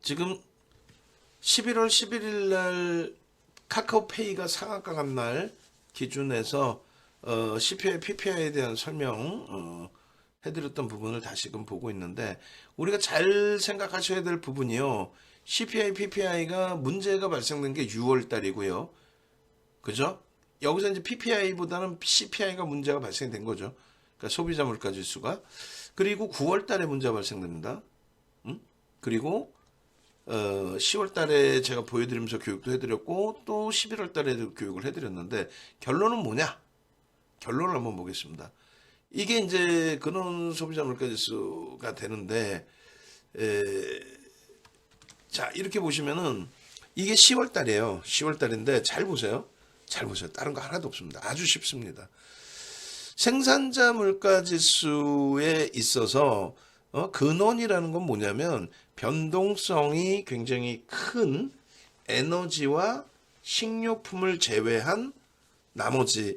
지금 11월 11일 날 카카오페이가 상한가간 날 기준에서 CPI, PPI에 대한 설명 해드렸던 부분을 다시금 보고 있는데, 우리가 잘 생각하셔야 될 부분이요. CPI, PPI가 문제가 발생된 게 6월 달이고요. 그죠? 여기서 이제 PPI보다는 CPI가 문제가 발생된 거죠. 그러니까 소비자 물가 지수가. 그리고 9월 달에 문제가 발생됩니다. 그리고 10월 달에 제가 보여드리면서 교육도 해드렸고, 또 11월 달에도 교육을 해드렸는데, 결론은 뭐냐? 결론을 한번 보겠습니다. 이게 이제 근원 소비자 물가 지수가 되는데, 자, 이렇게 보시면은 이게 10월 달이에요. 10월 달인데 잘 보세요. 잘 보세요. 다른 거 하나도 없습니다. 아주 쉽습니다. 생산자 물가 지수에 있어서 근원이라는 건 뭐냐면 변동성이 굉장히 큰 에너지와 식료품을 제외한 나머지에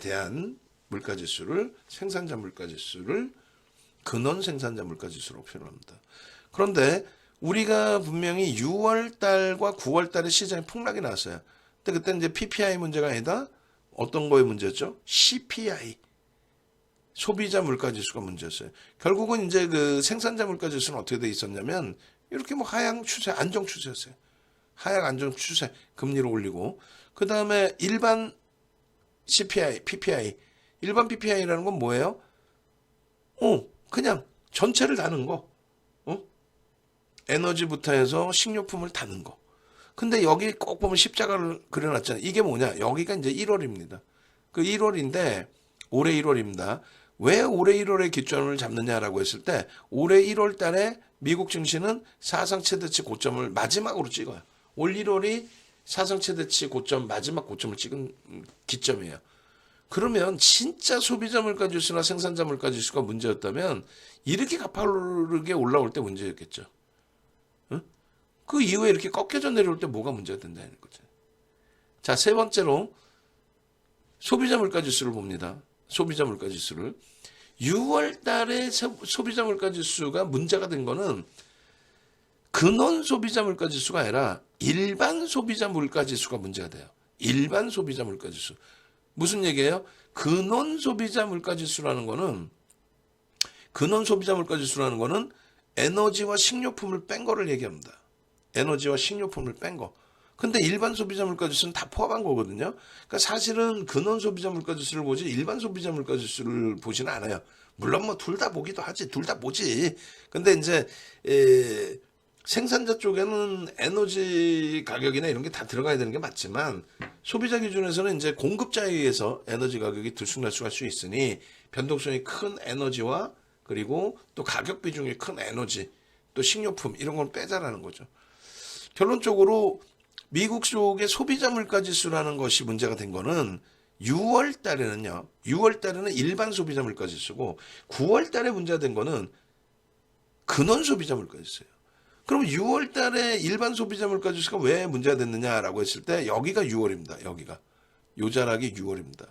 대한 물가지수를, 생산자 물가지수를 근원 생산자 물가지수로 표현합니다. 그런데 우리가 분명히 6월 달과 9월 달에 시장에 폭락이 나왔어요. 근데 그때 이제 PPI 문제가 아니다. 어떤 거의 문제였죠? CPI. 소비자 물가지수가 문제였어요. 결국은 이제 그 생산자 물가지수는 어떻게 돼 있었냐면 이렇게 뭐 하향 추세, 안정 추세였어요. 하향 안정 추세, 금리를 올리고, 그 다음에 일반 CPI, PPI. 일반 PPI라는 건 뭐예요? 그냥 전체를 다는 거. 에너지부터 해서 식료품을 다는 거. 근데 여기 꼭 보면 십자가를 그려놨잖아요. 이게 뭐냐? 여기가 이제 1월입니다. 그 1월인데 올해 1월입니다. 왜 올해 1월에 기점을 잡느냐라고 했을 때, 올해 1월 달에 미국 증시는 사상 최대치 고점을 마지막으로 찍어요. 올 1월이 사상 최대치 고점, 마지막 고점을 찍은 기점이에요. 그러면 진짜 소비자 물가 지수나 생산자 물가 지수가 문제였다면 이렇게 가파르게 올라올 때 문제였겠죠. 그 이후에 이렇게 꺾여져 내려올 때 뭐가 문제가 된다는 거죠. 자, 세 번째로 소비자 물가 지수를 봅니다. 소비자 물가 지수를. 6월 달에 소비자 물가 지수가 문제가 된 거는 근원 소비자 물가 지수가 아니라 일반 소비자 물가 지수가 문제가 돼요. 일반 소비자 물가 지수. 무슨 얘기예요? 근원 소비자 물가 지수라는 거는, 근원 소비자 물가 지수라는 거는 에너지와 식료품을 뺀 거를 얘기합니다. 에너지와 식료품을 뺀 거. 근데 일반 소비자 물가 지수는 다 포함한 거거든요. 그러니까 사실은 근원 소비자 물가 지수를 보지 일반 소비자 물가 지수를 보지는 않아요. 물론 뭐 둘 다 보기도 하지. 둘 다 보지. 근데 이제 생산자 쪽에는 에너지 가격이나 이런 게 다 들어가야 되는 게 맞지만, 소비자 기준에서는 이제 공급자에 의해서 에너지 가격이 들쑥날쑥할 수 있으니 변동성이 큰 에너지와, 그리고 또 가격 비중이 큰 에너지, 또 식료품 이런 걸 빼자라는 거죠. 결론적으로 미국 쪽의 소비자 물가 지수라는 것이 문제가 된 거는 6월 달에는요. 6월 달에는 일반 소비자 물가 지수고, 9월 달에 문제가 된 거는 근원 소비자 물가 지수예요. 그럼 6월 달에 일반 소비자 물가 지수가 왜 문제가 됐느냐라고 했을 때, 여기가 6월입니다. 여기가. 요 자락이 6월입니다.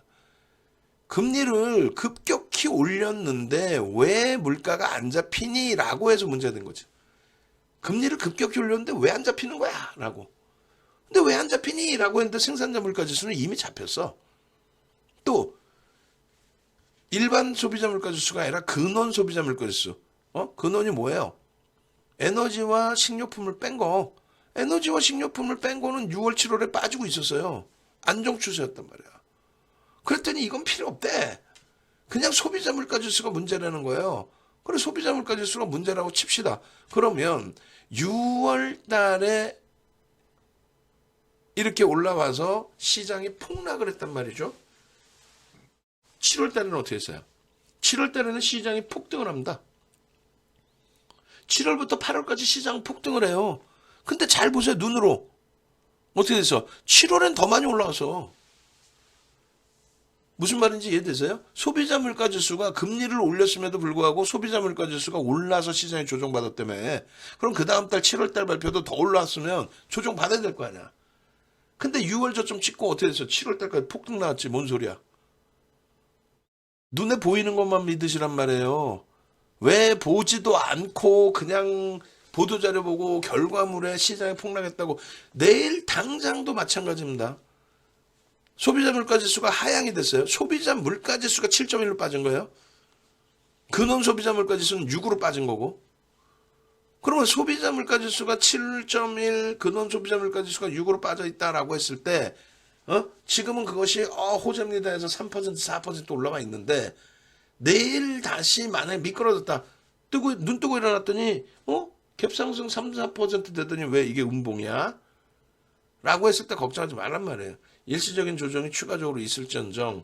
금리를 급격히 올렸는데 왜 물가가 안 잡히니? 라고 해서 문제가 된 거죠. 금리를 급격히 올렸는데 왜 안 잡히는 거야? 라고. 근데 왜 안 잡히니? 라고 했는데 생산자 물가 지수는 이미 잡혔어. 또 일반 소비자 물가 지수가 아니라 근원 소비자 물가 지수. 근원이 뭐예요? 에너지와 식료품을 뺀 거. 에너지와 식료품을 뺀 거는 6월, 7월에 빠지고 있었어요. 안정 추세였단 말이야. 그랬더니 이건 필요 없대. 그냥 소비자 물가 지수가 문제라는 거예요. 그래, 소비자 물가 지수가 문제라고 칩시다. 그러면 6월 달에 이렇게 올라와서 시장이 폭락을 했단 말이죠. 7월 달에는 어떻게 했어요? 7월 달에는 시장이 폭등을 합니다. 7월부터 8월까지 시장 폭등을 해요. 근데 잘 보세요. 눈으로. 어떻게 됐어? 7월엔 더 많이 올라와서. 무슨 말인지 이해되세요? 소비자 물가 지수가 금리를 올렸음에도 불구하고 소비자 물가 지수가 올라서 시장이 조정받았다며. 그럼 그 다음 달 7월 달 발표도 더 올라왔으면 조정받아야 될 거 아니야. 근데 6월 저점 찍고 어떻게 됐어? 7월 달까지 폭등 나왔지. 뭔 소리야? 눈에 보이는 것만 믿으시란 말이에요. 왜 보지도 않고 그냥 보도자료 보고 결과물에 시장이 폭락했다고. 내일 당장도 마찬가지입니다. 소비자 물가지수가 하향이 됐어요. 소비자 물가지수가 7.1로 빠진 거예요. 근원 소비자 물가지수는 6으로 빠진 거고. 그러면 소비자 물가지수가 7.1, 근원 소비자 물가지수가 6으로 빠져 있다라고 했을 때 지금은 그것이 호재입니다 해서 3%, 4% 올라가 있는데 내일 다시 만약에 미끄러졌다. 눈 뜨고 일어났더니 갭상승 3, 4% 되더니 왜 이게 음봉이야? 라고 했을 때 걱정하지 말란 말이에요. 일시적인 조정이 추가적으로 있을지언정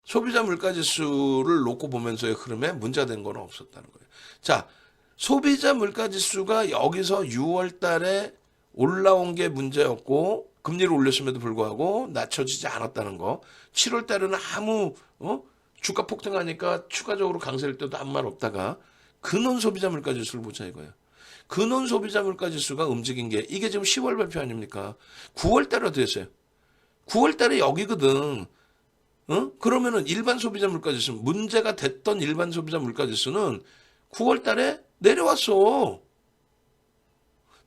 소비자 물가지수를 놓고 보면서의 흐름에 문제된 건 없었다는 거예요. 자, 소비자 물가지수가 여기서 6월 달에 올라온 게 문제였고 금리를 올렸음에도 불구하고 낮춰지지 않았다는 거. 7월 달에는 아무 주가 폭등하니까 추가적으로 강세일 때도 아무 말 없다가 근원 소비자 물가지수를 보자 이거예요. 근원 소비자 물가지수가 움직인 게 이게 지금 10월 발표 아닙니까? 9월 달에 어떻게 했어요? 9월 달에 여기거든. 그러면은 일반 소비자 물가지수, 문제가 됐던 일반 소비자 물가지수는 9월 달에 내려왔어.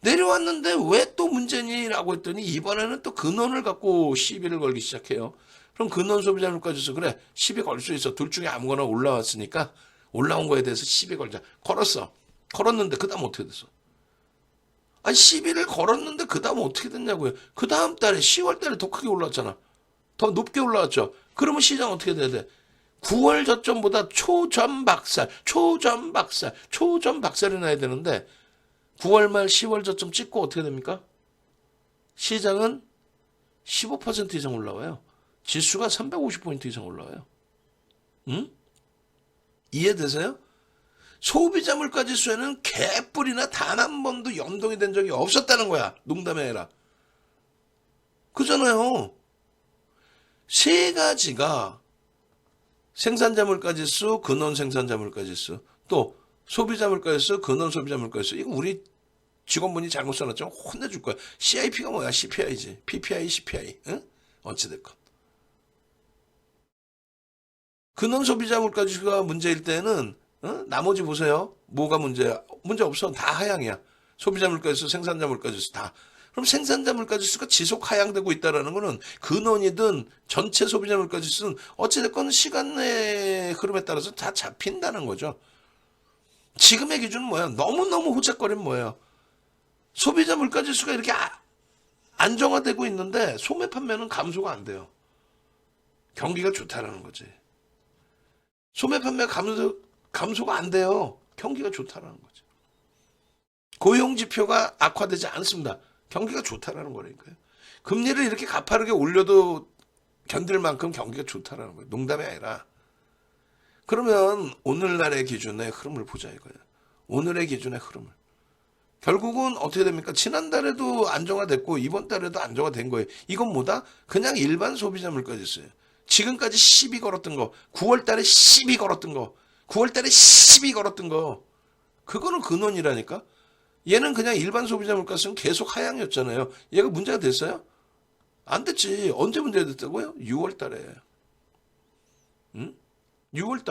내려왔는데 왜 또 문제니? 라고 했더니 이번에는 또 근원을 갖고 시비를 걸기 시작해요. 그럼 근원 소비자 물가지수 그래 시비 걸 수 있어. 둘 중에 아무거나 올라왔으니까 올라온 거에 대해서 시비 걸자. 걸었어. 걸었는데 그 다음 어떻게 됐어? 아니 시비를 걸었는데 그 다음 어떻게 됐냐고요. 그 다음 달에 10월 달에 더 크게 올랐잖아. 더 높게 올라왔죠. 그러면 시장 어떻게 돼야 돼? 9월 저점보다 초전박살이 나야 되는데 9월 말 10월 저점 찍고 어떻게 됩니까? 시장은 15% 이상 올라와요. 지수가 350포인트 이상 올라와요. 응? 이해되세요? 소비자 물가지수에는 개뿔이나 단 한 번도 연동이 된 적이 없었다는 거야. 농담이 아니라. 그잖아요. 세 가지가 생산자 물가지수, 근원 생산자 물가지수, 또 소비자 물가지수, 근원 소비자 물가지수. 이거 우리 직원분이 잘못 써놨지만 혼내줄 거야. CIP가 뭐야? CPI지. PPI, CPI. 응? 어찌됐건. 근원 소비자 물가지수가 문제일 때는 나머지 보세요. 뭐가 문제야? 문제 없어. 다 하향이야. 소비자 물가지수, 생산자 물가지수 다. 그럼 생산자 물가지수가 지속 하향되고 있다는 거는 근원이든 전체 소비자 물가지수는 어찌됐건 시간의 흐름에 따라서 다 잡힌다는 거죠. 지금의 기준은 뭐야? 너무너무 호재거리는 뭐예요? 소비자 물가지수가 이렇게 안정화되고 있는데 소매 판매는 감소가 안 돼요. 경기가 좋다라는 거지. 소매 판매 감소가 안 돼요. 경기가 좋다라는 거지. 고용 지표가 악화되지 않습니다. 경기가 좋다라는 거라니까요. 금리를 이렇게 가파르게 올려도 견딜 만큼 경기가 좋다라는 거예요. 농담이 아니라. 그러면 오늘날의 기준의 흐름을 보자 이거예요. 오늘의 기준의 흐름을. 결국은 어떻게 됩니까? 지난달에도 안정화됐고 이번 달에도 안정화된 거예요. 이건 뭐다? 그냥 일반 소비자 물가지수예요. 지금까지 10이 걸었던 거, 9월 달에 10이 걸었던 거, 9월 달에 10이 걸었던 거, 그거는 근원이라니까? 얘는 그냥 일반 소비자 물가지수는 계속 하향이었잖아요. 얘가 문제가 됐어요? 안 됐지. 언제 문제가 됐다고요? 6월 달에. 응? 6월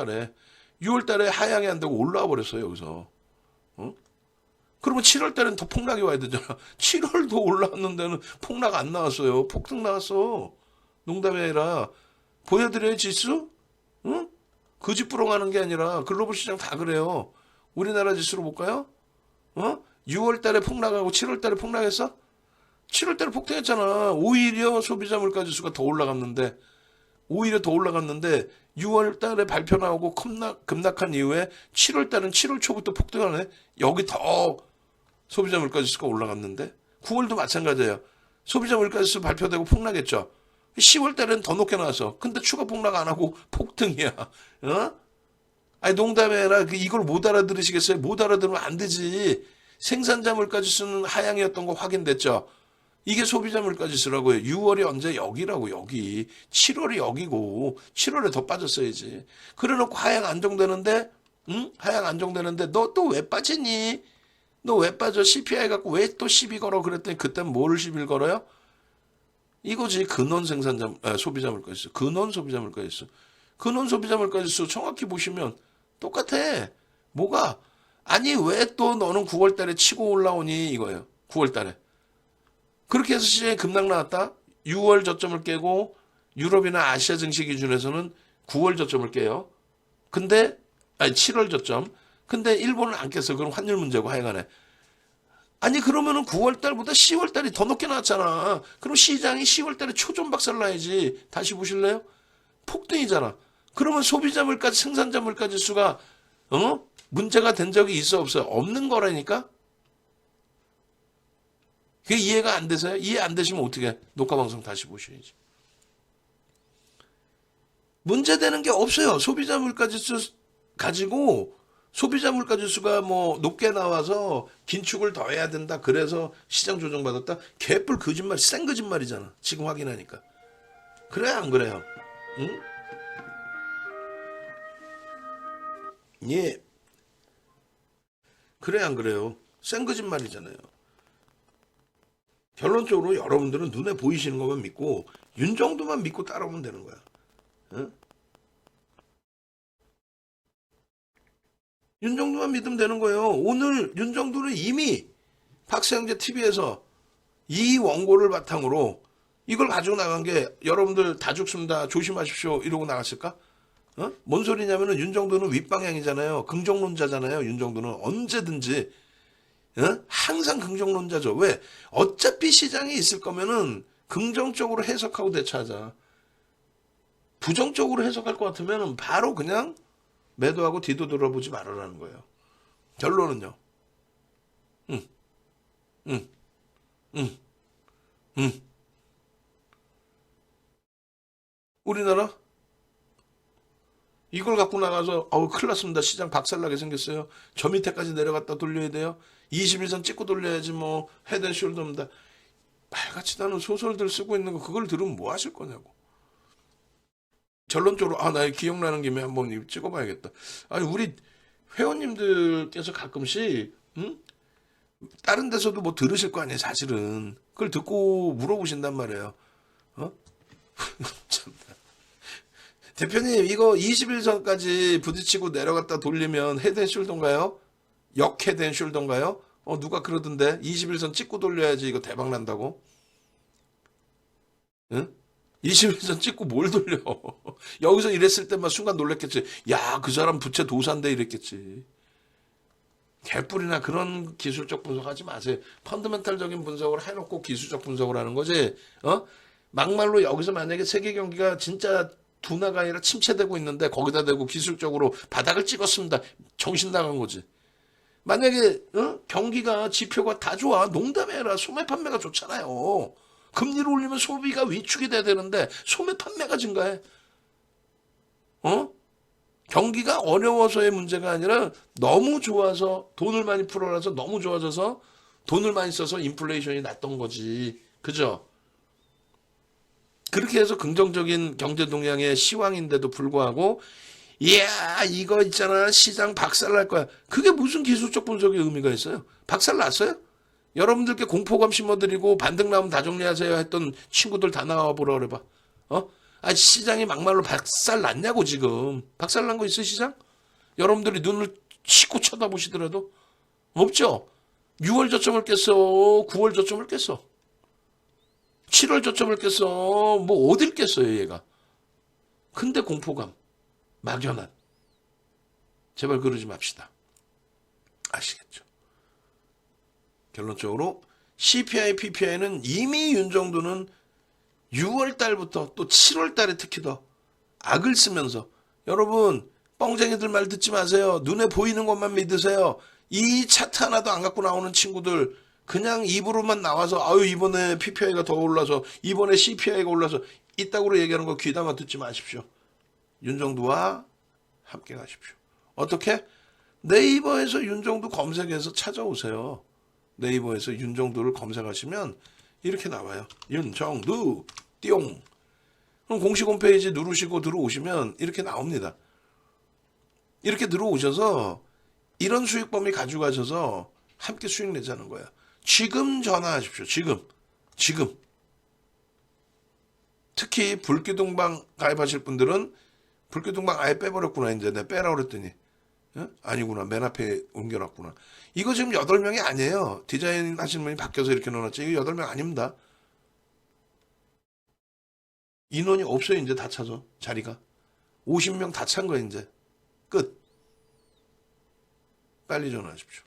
달에 하향이 안 되고 올라와 버렸어요, 여기서. 그러면 7월 달엔 더 폭락이 와야 되잖아. 7월도 올라왔는데는 폭락 안 나왔어요. 폭등 나왔어. 농담이 아니라. 보여드려요, 지수? 응? 그 집 부러가는 게 아니라 글로벌 시장 다 그래요. 우리나라 지수로 볼까요? 6월 달에 폭락하고 7월 달에 폭락했어? 7월 달에 폭등했잖아. 오히려 소비자 물가 지수가 더 올라갔는데 6월 달에 발표 나오고 급락한 이후에 7월 달은 7월 초부터 폭등하네. 여기 더 소비자 물가 지수가 올라갔는데 9월도 마찬가지예요. 소비자 물가 지수 발표되고 폭락했죠. 10월 달에는 더 높게 나왔어. 근데 추가 폭락 안 하고 폭등이야. 아니 농담이 아니라 이걸 못 알아들으시겠어요? 못 알아들으면 안 되지. 생산자 물가지수는 하향이었던 거 확인됐죠. 이게 소비자 물가지수라고요. 6월이 언제 여기라고 여기. 7월이 여기고 7월에 더 빠졌어야지. 그래놓고 하향 안정되는데 하향 안정되는데 너 또 왜 빠지니? 너 왜 빠져? CPI 갖고 왜 또 시비 걸어? 그랬더니 그땐 뭐를 시비를 걸어요? 이거지 근원 소비자 물가지수. 근원 소비자 물가지수. 근원 소비자 물가지수 정확히 보시면 똑같아. 뭐가? 아니 왜 또 너는 9월 달에 치고 올라오니 이거예요. 9월 달에. 그렇게 해서 시장이 급락 나왔다. 6월 저점을 깨고 유럽이나 아시아 증시 기준에서는 9월 저점을 깨요. 근데 아니 7월 저점. 근데 일본은 안 깼어. 그럼 환율 문제고 하여간에. 아니 그러면은 9월 달보다 10월 달이 더 높게 나왔잖아. 그럼 시장이 10월 달에 초전 박살 나야지. 다시 보실래요? 폭등이잖아. 그러면 소비자 물가지 생산자 물가 지수가 문제가 된 적이 있어 없어요? 없는 거라니까. 그게 이해가 안 되세요? 이해 안 되시면 어떻게 해? 녹화 방송 다시 보셔야지. 문제되는 게 없어요. 소비자 물가 지수 가지고 소비자 물가 지수가 뭐 높게 나와서 긴축을 더 해야 된다. 그래서 시장 조정받았다. 개뿔 거짓말, 생 거짓말이잖아. 지금 확인하니까. 그래요, 안 그래요? 응? 예. 그래, 안 그래요? 생 거짓말이잖아요. 결론적으로 여러분들은 눈에 보이시는 것만 믿고 윤 정도만 믿고 따라오면 되는 거야. 응? 윤 정도만 믿으면 되는 거예요. 오늘 윤 정도는 이미 박세영제 TV에서 이 원고를 바탕으로 이걸 가지고 나간 게 여러분들 다 죽습니다. 조심하십시오. 이러고 나갔을까? 뭔 소리냐면은 윤 정도는 윗방향이잖아요. 긍정론자잖아요. 윤 정도는 언제든지 항상 긍정론자죠. 왜? 어차피 시장이 있을 거면은 긍정적으로 해석하고 대처하자. 부정적으로 해석할 것 같으면 바로 그냥 매도하고 뒤도 돌아보지 말아라는 거예요. 결론은요. 응, 응, 응, 응. 우리나라 이걸 갖고 나가서 큰일 났습니다. 시장 박살나게 생겼어요. 저 밑에까지 내려갔다 돌려야 돼요. 21선 찍고 돌려야지 뭐 헤드앤숄더입니다. 말같이 나는 소설들 쓰고 있는 거 그걸 들으면 뭐 하실 거냐고. 결론적으로 나 기억나는 김에 한번 이거 찍어봐야겠다. 아니 우리 회원님들께서 가끔씩 다른 데서도 뭐 들으실 거 아니에요. 사실은 그걸 듣고 물어보신단 말이에요. 어? 참. 대표님 이거 21선까지 부딪히고 내려갔다 돌리면 헤드앤숄더인가요? 역 헤드앤숄더인가요? 누가 그러던데 21선 찍고 돌려야지 이거 대박 난다고. 응? 21선 찍고 뭘 돌려. 여기서 이랬을 때만 순간 놀랬겠지. 야, 그 사람 부채 도산데 이랬겠지. 개뿔이나 그런 기술적 분석하지 마세요. 펀더멘탈적인 분석을 해놓고 기술적 분석을 하는 거지. 막말로 여기서 만약에 세계 경기가 진짜 둔화가 아니라 침체되고 있는데 거기다 대고 기술적으로 바닥을 찍었습니다. 정신 나간 거지. 만약에 경기가 지표가 다 좋아. 농담이 아니라 소매 판매가 좋잖아요. 금리를 올리면 소비가 위축이 돼야 되는데 소매 판매가 증가해. 경기가 어려워서의 문제가 아니라 너무 좋아서 돈을 많이 풀어놔서 너무 좋아져서 돈을 많이 써서 인플레이션이 났던 거지. 그죠? 그렇게 해서 긍정적인 경제 동향의 시황인데도 불구하고 이야 이거 있잖아 시장 박살날 거야. 그게 무슨 기술적 분석의 의미가 있어요? 박살났어요? 여러분들께 공포감 심어드리고 반등 나오면 다 정리하세요 했던 친구들 다 나와 보라 그래봐. 시장이 막말로 박살났냐고 지금. 박살난 거 있어 시장? 여러분들이 눈을 씻고 쳐다보시더라도 없죠? 6월 저점을 깼어. 9월 저점을 깼어. 7월 저점을 깼어. 뭐 어딜 깼어요 얘가. 근데 공포감 막연한. 제발 그러지 맙시다. 아시겠죠? 결론적으로 CPI, PPI는 이미 윤 정도는 6월 달부터 또 7월 달에 특히 더 악을 쓰면서 여러분 뻥쟁이들 말 듣지 마세요. 눈에 보이는 것만 믿으세요. 이 차트 하나도 안 갖고 나오는 친구들 그냥 입으로만 나와서 이번에 PPI가 더 올라서 이번에 CPI가 올라서 이따구로 얘기하는 거 귀담아 듣지 마십시오. 윤정두와 함께 가십시오. 어떻게? 네이버에서 윤정두 검색해서 찾아오세요. 네이버에서 윤정두를 검색하시면 이렇게 나와요. 윤정두 띠용. 그럼 공식 홈페이지 누르시고 들어오시면 이렇게 나옵니다. 이렇게 들어오셔서 이런 수익 범위 가져가셔서 함께 수익 내자는 거야. 지금 전화하십시오. 지금. 특히 불기둥방 가입하실 분들은 불기둥방 아예 빼버렸구나. 이제 내가 빼라 그랬더니 예? 아니구나. 맨 앞에 옮겨놨구나. 이거 지금 8명이 아니에요. 디자인 하시는 분이 바뀌어서 이렇게 넣어놨지. 이거 8명 아닙니다. 인원이 없어요. 이제 다 차죠. 자리가. 50명 다 찬 거예요. 이제. 끝. 빨리 전화하십시오.